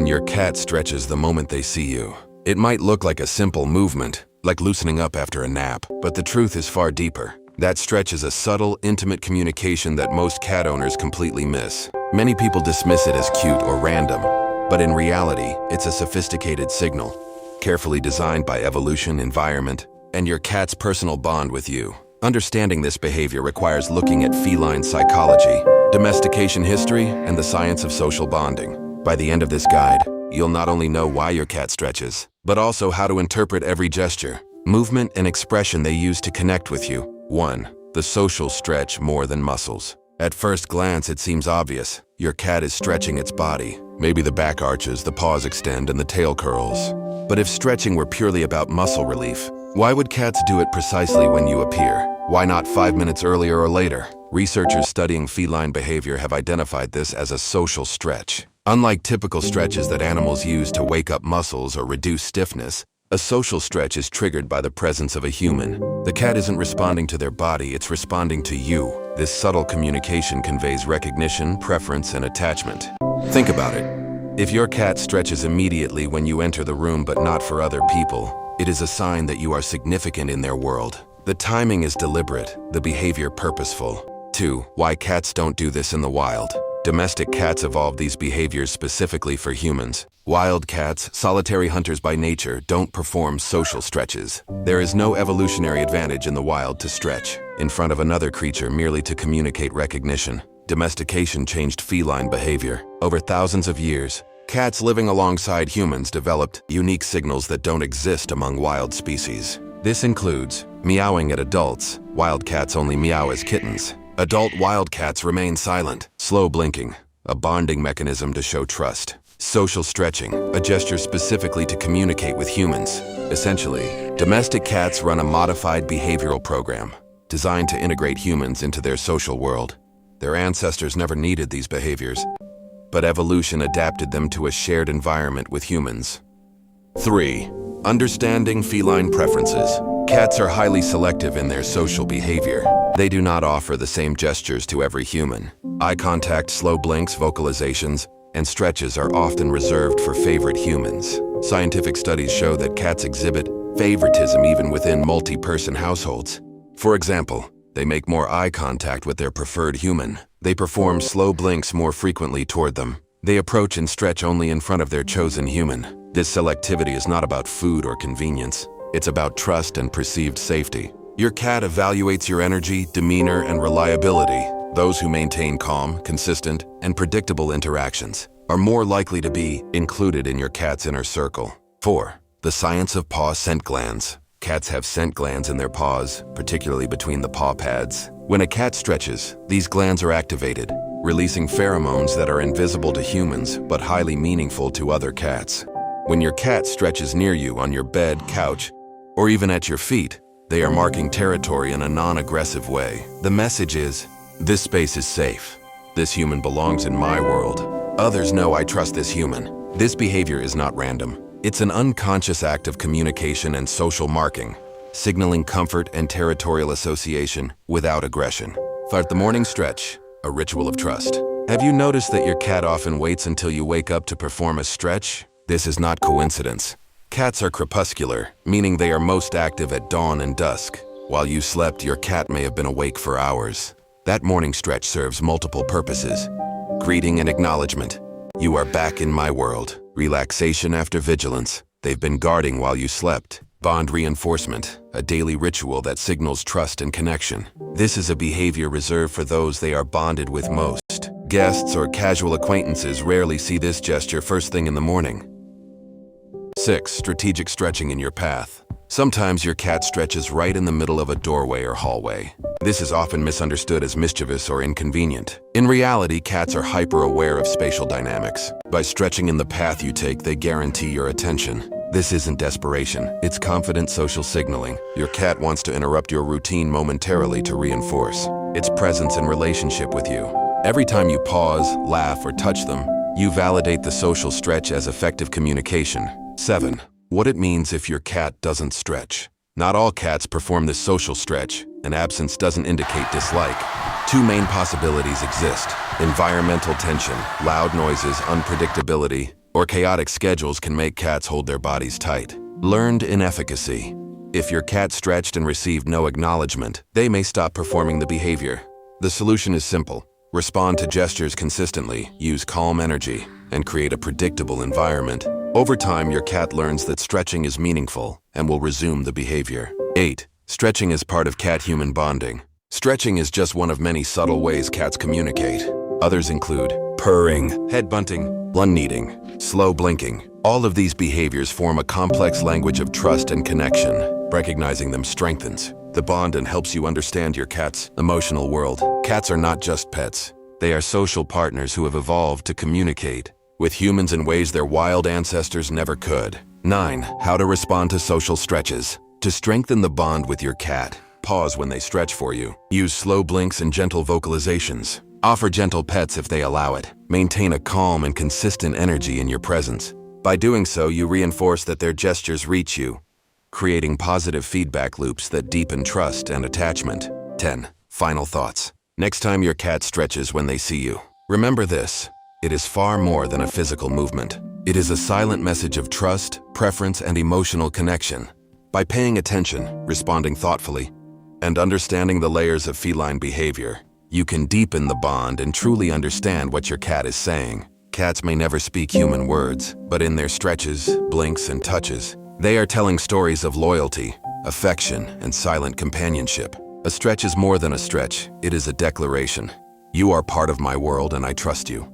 when your cat stretches the moment they see you. It might look like a simple movement, like loosening up after a nap, but the truth is far deeper. That stretch is a subtle, intimate communication that most cat owners completely miss. Many people dismiss it as cute or random, but in reality, it's a sophisticated signal, carefully designed by evolution, environment, and your cat's personal bond with you. Understanding this behavior requires looking at feline psychology, domestication history, and the science of social bonding. By the end of this guide, you'll not only know why your cat stretches, but also how to interpret every gesture, movement, and expression they use to connect with you. 1. The social stretch more than muscles. At first glance, it seems obvious. Your cat is stretching its body. Maybe the back arches, the paws extend, and the tail curls. But if stretching were purely about muscle relief, why would cats do it precisely when you appear? Why not 5 minutes earlier or later? Researchers studying feline behavior have identified this as a social stretch. Unlike typical stretches that animals use to wake up muscles or reduce stiffness, a social stretch is triggered by the presence of a human. The cat isn't responding to their body, it's responding to you. This subtle communication conveys recognition, preference, and attachment. Think about it. If your cat stretches immediately when you enter the room but not for other people, it is a sign that you are significant in their world. The timing is deliberate, the behavior purposeful. 2. Why cats don't do this in the wild. Domestic cats evolved these behaviors specifically for humans. Wild cats, solitary hunters by nature, don't perform social stretches. There is no evolutionary advantage in the wild to stretch in front of another creature merely to communicate recognition. Domestication changed feline behavior. Over thousands of years, cats living alongside humans developed unique signals that don't exist among wild species. This includes meowing at adults. Wild cats only meow as kittens. Adult wild cats remain silent. Slow blinking, a bonding mechanism to show trust. Social stretching, a gesture specifically to communicate with humans. Essentially, domestic cats run a modified behavioral program designed to integrate humans into their social world. Their ancestors never needed these behaviors, but evolution adapted them to a shared environment with humans. 3. Understanding feline preferences. Cats are highly selective in their social behavior. They do not offer the same gestures to every human. Eye contact, slow blinks, vocalizations, and stretches are often reserved for favorite humans. Scientific studies show that cats exhibit favoritism even within multi-person households. For example, they make more eye contact with their preferred human. They perform slow blinks more frequently toward them. They approach and stretch only in front of their chosen human. This selectivity is not about food or convenience. It's about trust and perceived safety. Your cat evaluates your energy, demeanor, and reliability. Those who maintain calm, consistent, and predictable interactions are more likely to be included in your cat's inner circle. 4. The science of paw scent glands. Cats have scent glands in their paws, particularly between the paw pads. When a cat stretches, these glands are activated, releasing pheromones that are invisible to humans but highly meaningful to other cats. When your cat stretches near you on your bed, couch, or even at your feet, they are marking territory in a non-aggressive way. The message is, this space is safe. This human belongs in my world. Others know I trust this human. This behavior is not random. It's an unconscious act of communication and social marking, signaling comfort and territorial association without aggression. Start the morning stretch, a ritual of trust. Have you noticed that your cat often waits until you wake up to perform a stretch? This is not coincidence. Cats are crepuscular, meaning they are most active at dawn and dusk. While you slept, your cat may have been awake for hours. That morning stretch serves multiple purposes. Greeting and acknowledgement. You are back in my world. Relaxation after vigilance. They've been guarding while you slept. Bond reinforcement, a daily ritual that signals trust and connection. This is a behavior reserved for those they are bonded with most. Guests or casual acquaintances rarely see this gesture first thing in the morning. 6. Strategic stretching in your path. Sometimes your cat stretches right in the middle of a doorway or hallway. This is often misunderstood as mischievous or inconvenient. In reality, cats are hyper-aware of spatial dynamics. By stretching in the path you take, they guarantee your attention. This isn't desperation, it's confident social signaling. Your cat wants to interrupt your routine momentarily to reinforce its presence and relationship with you. Every time you pause, laugh, or touch them, you validate the social stretch as effective communication. 7. What it means if your cat doesn't stretch. Not all cats perform this social stretch, and absence doesn't indicate dislike. 2 main possibilities exist: environmental tension, loud noises, unpredictability, or chaotic schedules can make cats hold their bodies tight. Learned inefficacy. If your cat stretched and received no acknowledgement, they may stop performing the behavior. The solution is simple. Respond to gestures consistently, use calm energy, and create a predictable environment. Over time, your cat learns that stretching is meaningful and will resume the behavior. 8. Stretching is part of cat-human bonding. Stretching is just one of many subtle ways cats communicate. Others include purring, head bunting, lung kneading, slow blinking. All of these behaviors form a complex language of trust and connection. Recognizing them strengthens the bond and helps you understand your cat's emotional world. Cats are not just pets. They are social partners who have evolved to communicate with humans in ways their wild ancestors never could. 9. How to respond to social stretches. To strengthen the bond with your cat, pause when they stretch for you. Use slow blinks and gentle vocalizations. Offer gentle pets if they allow it. Maintain a calm and consistent energy in your presence. By doing so, you reinforce that their gestures reach you, creating positive feedback loops that deepen trust and attachment. 10. Final thoughts. Next time your cat stretches when they see you, remember this: it is far more than a physical movement. It is a silent message of trust, preference, and emotional connection. By paying attention, responding thoughtfully, and understanding the layers of feline behavior, you can deepen the bond and truly understand what your cat is saying. Cats may never speak human words, but in their stretches, blinks, and touches, they are telling stories of loyalty, affection, and silent companionship. A stretch is more than a stretch, it is a declaration. You are part of my world and I trust you.